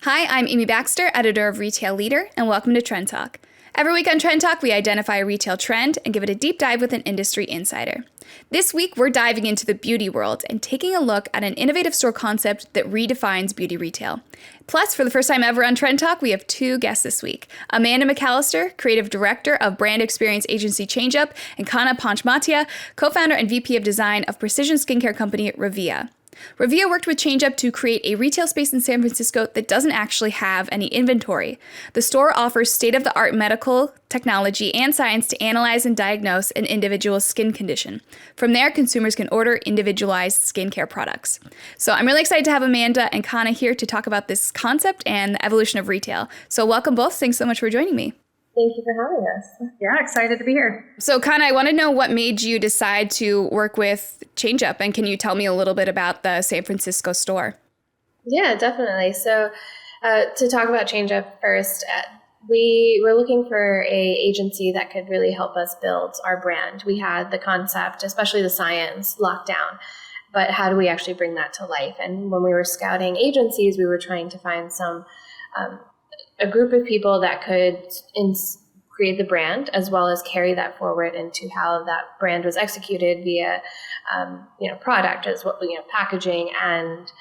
Hi, I'm Amy Baxter, editor of Retail Leader, and welcome to Trend Talk. Every week on Trend Talk, we identify a retail trend and give it a deep dive with an industry insider. This week, we're diving into the beauty world and taking a look at an innovative store concept that redefines beauty retail. Plus, for the first time ever on Trend Talk, we have two guests this week. Amanda McAllister, creative director of brand experience agency ChangeUp, and Kana Panchmatia, co-founder and VP of design of precision skincare company Revea. Revea worked with ChangeUp to create a retail space in San Francisco that doesn't actually have any inventory. The store offers state-of-the-art medical technology and science to analyze and diagnose an individual's skin condition. From there, consumers can order individualized skincare products. So I'm really excited to have Amanda and Kana here to talk about this concept and the evolution of retail. So welcome both. Thanks so much for joining me. Thank you for having us. Yeah, excited to be here. So Kana, I want to know what made you decide to work with ChangeUp, and can you tell me a little bit about the San Francisco store? Yeah, definitely. So to talk about ChangeUp first, we were looking for an agency that could really help us build our brand. We had the concept, especially the science, locked down, but how do we actually bring that to life? And when we were scouting agencies, we were trying to find a group of people that could create the brand as well as carry that forward into how that brand was executed via product as well, packaging and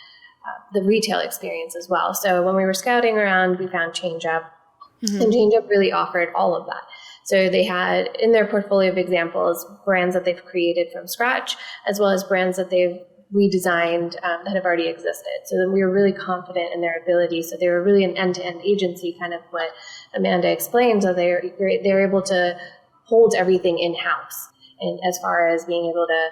the retail experience as well. So when we were scouting around, we found ChangeUp, and ChangeUp really offered all of that. So they had in their portfolio of examples brands that they've created from scratch, as well as brands that they've redesigned that have already existed. So then we were really confident in their ability. So they were really an end-to-end agency, kind of what Amanda explained. So they're able to hold everything in-house, and as far as being able to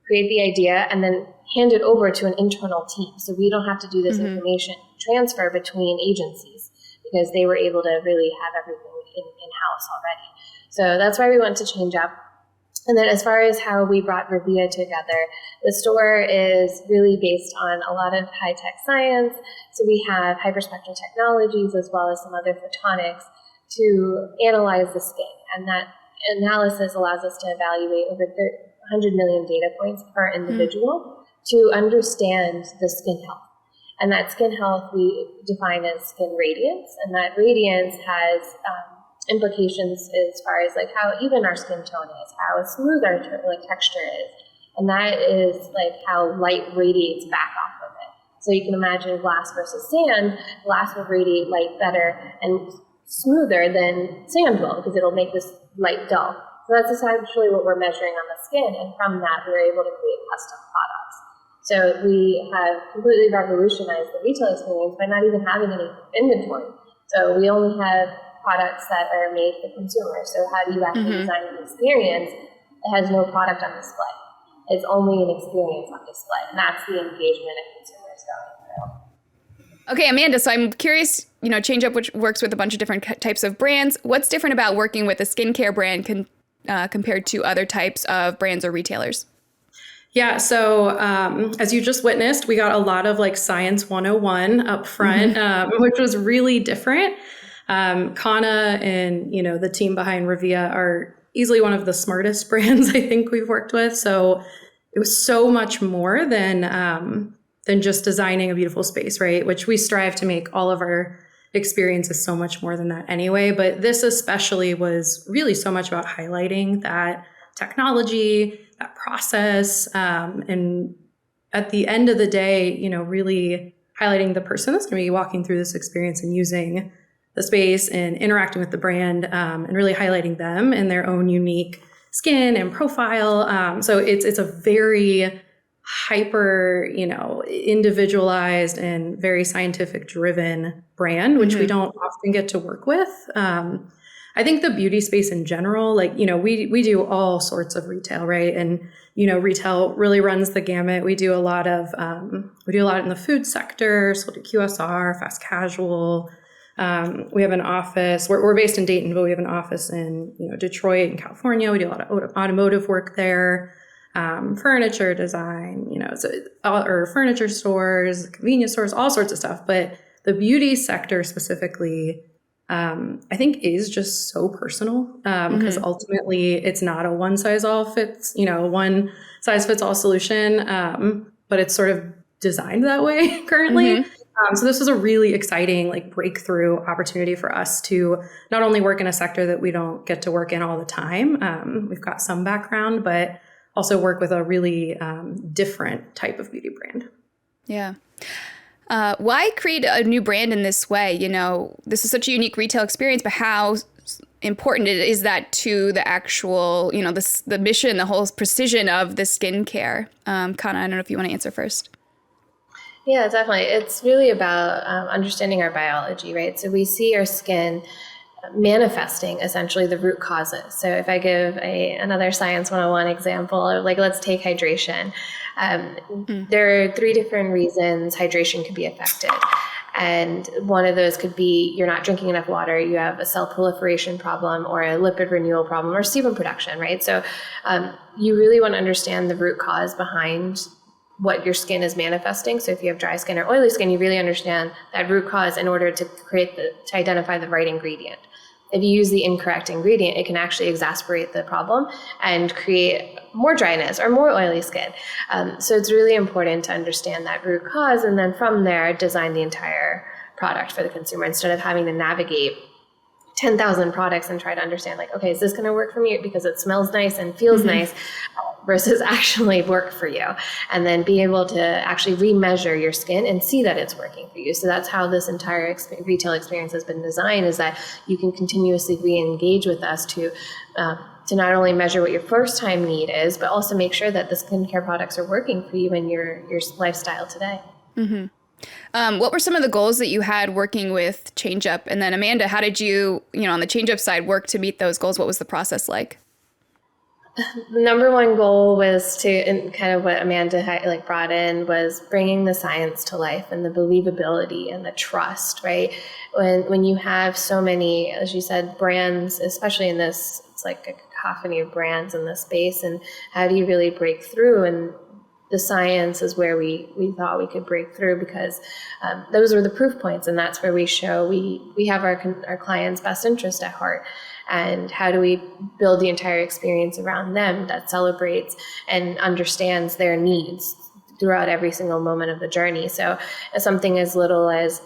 create the idea and then hand it over to an internal team. So we don't have to do this information transfer between agencies because they were able to really have everything in-house already. So that's why we went to ChangeUp. And then as far as how we brought Revea together, the store is really based on a lot of high-tech science. So we have hyperspectral technologies as well as some other photonics to analyze the skin. And that analysis allows us to evaluate over 100 million data points per individual to understand the skin health. And that skin health we define as skin radiance. And that radiance has implications as far as like how even our skin tone is, how smooth our texture is. And that is like how light radiates back off of it. So you can imagine glass versus sand. Glass will radiate light better and smoother than sand will because it'll make this light dull. So that's essentially what we're measuring on the skin. And from that, we're able to create custom products. So we have completely revolutionized the retail experience by not even having any inventory. So we only have products that are made for consumers. So how do you actually design an experience that has no product on display? It's only an experience on display. And that's the engagement of consumers going through. Okay, Amanda, so I'm curious, ChangeUp, which works with a bunch of different types of brands. What's different about working with a skincare brand compared to other types of brands or retailers? Yeah, so as you just witnessed, we got a lot of like Science 101 up front, which was really different. Kana and, the team behind Revea are easily one of the smartest brands I think we've worked with. So it was so much more than just designing a beautiful space, right? Which we strive to make all of our experiences so much more than that anyway. But this especially was really so much about highlighting that technology, that process, and at the end of the day, really highlighting the person that's going to be walking through this experience and using the space and interacting with the brand, and really highlighting them and their own unique skin and profile. So it's a very hyper, individualized and very scientific driven brand, which we don't often get to work with. I think the beauty space in general, we do all sorts of retail, right? And, retail really runs the gamut. We do a lot in the food sector, so we do QSR, fast casual. We have an office, we're based in Dayton, but we have an office in, Detroit and California. We do a lot of automotive work there, furniture design, or furniture stores, convenience stores, all sorts of stuff. But the beauty sector specifically, I think is just so personal, because ultimately it's not a one size fits all solution. But it's sort of designed that way currently. So this was a really exciting like breakthrough opportunity for us to not only work in a sector that we don't get to work in all the time. We've got some background, but also work with a really different type of beauty brand. Yeah. Why create a new brand in this way? This is such a unique retail experience, but how important is that to the actual, the mission, the whole precision of the skincare? Kana, I don't know if you want to answer first. Yeah, definitely. It's really about understanding our biology, right? So we see our skin manifesting essentially the root causes. So if I give another Science 101 example of let's take hydration. There are 3 different reasons hydration could be affected. And one of those could be you're not drinking enough water, you have a cell proliferation problem or a lipid renewal problem or sebum production, right? So you really want to understand the root cause behind what your skin is manifesting. So if you have dry skin or oily skin, you really understand that root cause in order to identify the right ingredient. If you use the incorrect ingredient, it can actually exacerbate the problem and create more dryness or more oily skin. So it's really important to understand that root cause, and then from there, design the entire product for the consumer instead of having to navigate 10,000 products and try to understand okay, is this going to work for me because it smells nice and feels nice versus actually work for you, and then be able to actually remeasure your skin and see that it's working for you. So that's how this entire retail experience has been designed, is that you can continuously re-engage with us to not only measure what your first time need is, but also make sure that the skincare products are working for you in your lifestyle today. What were some of the goals that you had working with ChangeUp? And then Amanda, how did you, on the ChangeUp side, work to meet those goals? What was the process like? The number one goal was to, and kind of what Amanda had brought in, was bringing the science to life and the believability and the trust, right? When you have so many, as you said, brands, especially in this, it's like a cacophony of brands in this space, and how do you really break through? And the science is where we thought we could break through, because those were the proof points, and that's where we show we have our clients' best interest at heart. And how do we build the entire experience around them that celebrates and understands their needs throughout every single moment of the journey? So something as little as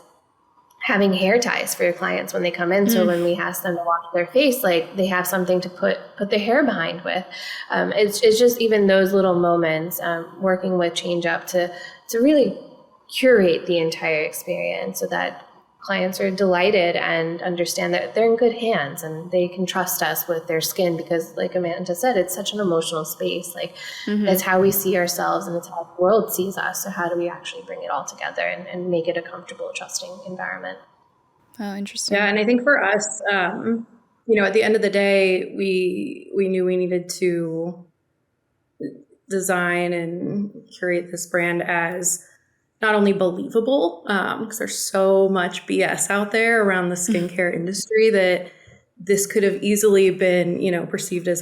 having hair ties for your clients when they come in. So when we ask them to wash their face, they have something to put their hair behind with. It's just even those little moments, working with ChangeUp to really curate the entire experience so that clients are delighted and understand that they're in good hands and they can trust us with their skin, because like Amanda said, it's such an emotional space. That's how we see ourselves, and it's how the world sees us. So how do we actually bring it all together and make it a comfortable, trusting environment? Oh, interesting. Yeah. And I think for us, at the end of the day, we knew we needed to design and curate this brand as not only believable, because there's so much BS out there around the skincare industry, that this could have easily been, perceived as,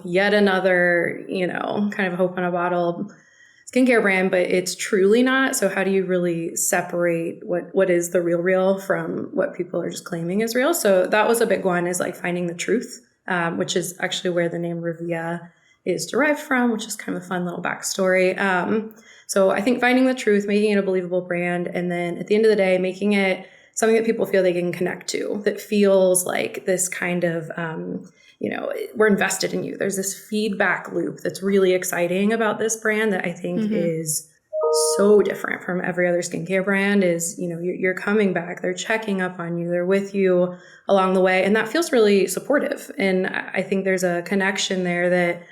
yet another, kind of hope in a bottle skincare brand, but it's truly not. So how do you really separate what is the real from what people are just claiming is real? So that was a big one, is finding the truth, which is actually where the name Revea is derived from, which is kind of a fun little backstory. So I think finding the truth, making it a believable brand, and then at the end of the day, making it something that people feel they can connect to, that feels like this kind of, we're invested in you. There's this feedback loop that's really exciting about this brand that I think is so different from every other skincare brand. Is, you're coming back, they're checking up on you, they're with you along the way. And that feels really supportive. And I think there's a connection there that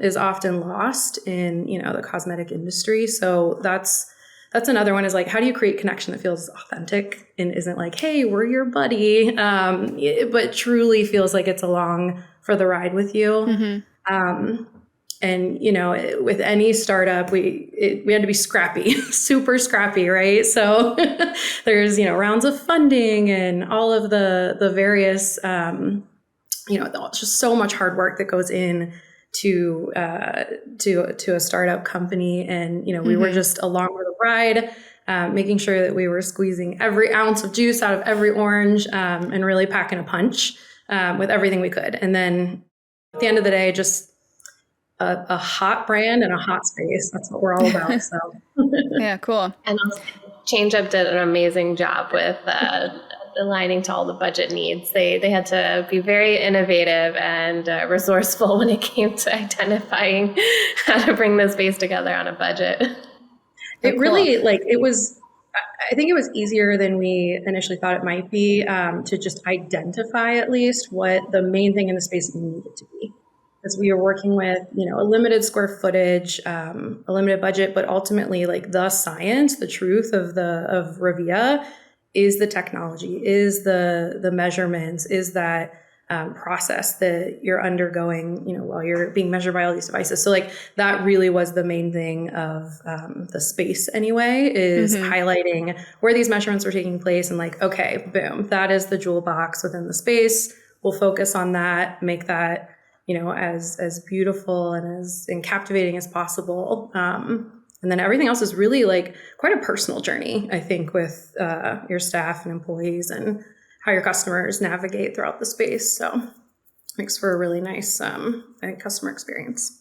is often lost in, the cosmetic industry. So that's another one, is how do you create connection that feels authentic and isn't hey, we're your buddy, but truly feels like it's along for the ride with you. And, with any startup, we had to be scrappy, super scrappy, right? So there's, rounds of funding and all of the various, just so much hard work that goes in to a startup company. And, we were just along for the ride, making sure that we were squeezing every ounce of juice out of every orange, and really packing a punch, with everything we could. And then at the end of the day, just a hot brand and a hot space. That's what we're all about. So yeah, cool. And also ChangeUp did an amazing job with aligning to all the budget needs. They had to be very innovative and resourceful when it came to identifying how to bring the space together on a budget. It really, I think it was easier than we initially thought it might be to just identify at least what the main thing in the space needed to be. Because we were working with, a limited square footage, a limited budget, but ultimately like the science, the truth of Revea is the technology, is the measurements, is that process that you're undergoing, while you're being measured by all these devices. So like that really was the main thing of the space anyway, is highlighting where these measurements were taking place and like, okay, boom, that is the jewel box within the space. We'll focus on that, make that, as beautiful and as captivating as possible. And then everything else is really like quite a personal journey, I think, with your staff and employees and how your customers navigate throughout the space. So it makes for a really nice, I think, customer experience.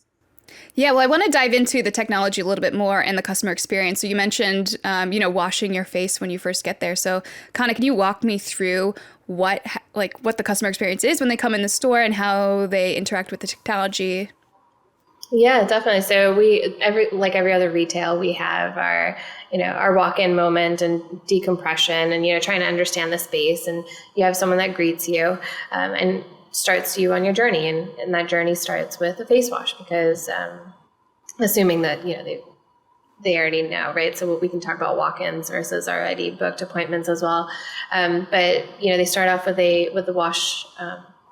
Yeah, well, I want to dive into the technology a little bit more and the customer experience. So you mentioned, washing your face when you first get there. So Kana, can you walk me through what the customer experience is when they come in the store and how they interact with the technology? Yeah, definitely. So every other retail, we have our walk-in moment and decompression and, trying to understand the space, and you have someone that greets you and starts you on your journey. And that journey starts with a face wash because assuming that, they already know, right? So we can talk about walk-ins versus already booked appointments as well. But, they start off with a wash,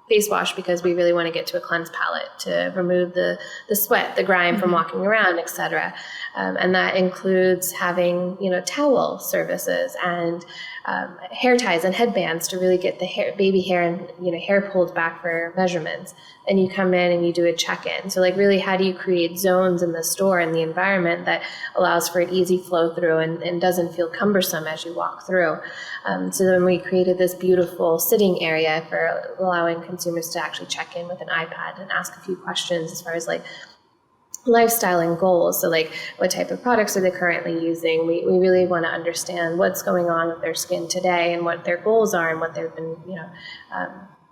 face wash, because we really want to get to a cleansed palate to remove the sweat, the grime from walking around, et cetera. And that includes having, towel services and hair ties and headbands to really get the baby hair and, hair pulled back for measurements. And you come in and you do a check-in. So like really, how do you create zones in the store and the environment that allows for an easy flow through and doesn't feel cumbersome as you walk through? So then we created this beautiful sitting area for allowing consumers to actually check in with an iPad and ask a few questions as far as like lifestyle and goals. So like, what type of products are they currently using? We really want to understand what's going on with their skin today and what their goals are and what they've been,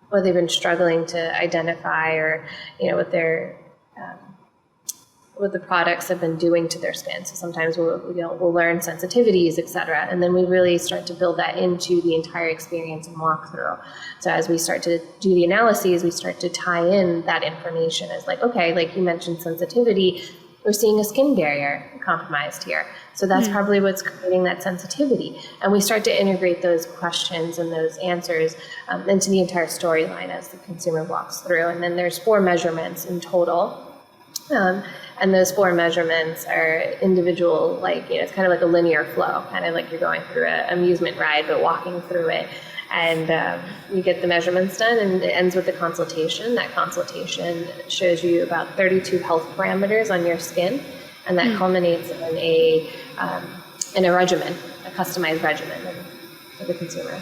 what they've been struggling to identify, or, what the products have been doing to their skin. So sometimes we'll learn sensitivities, et cetera. And then we really start to build that into the entire experience and walkthrough. So as we start to do the analyses, we start to tie in that information as like, okay, like you mentioned sensitivity, we're seeing a skin barrier compromised here. So that's probably what's creating that sensitivity. And we start to integrate those questions and those answers into the entire storyline as the consumer walks through. And then there's 4 measurements in total. And those 4 measurements are individual, it's kind of like a linear flow, kind of like you're going through an amusement ride, but walking through it. And you get the measurements done, and it ends with the consultation. That consultation shows you about 32 health parameters on your skin, and that culminates in a regimen, a customized regimen for the consumer.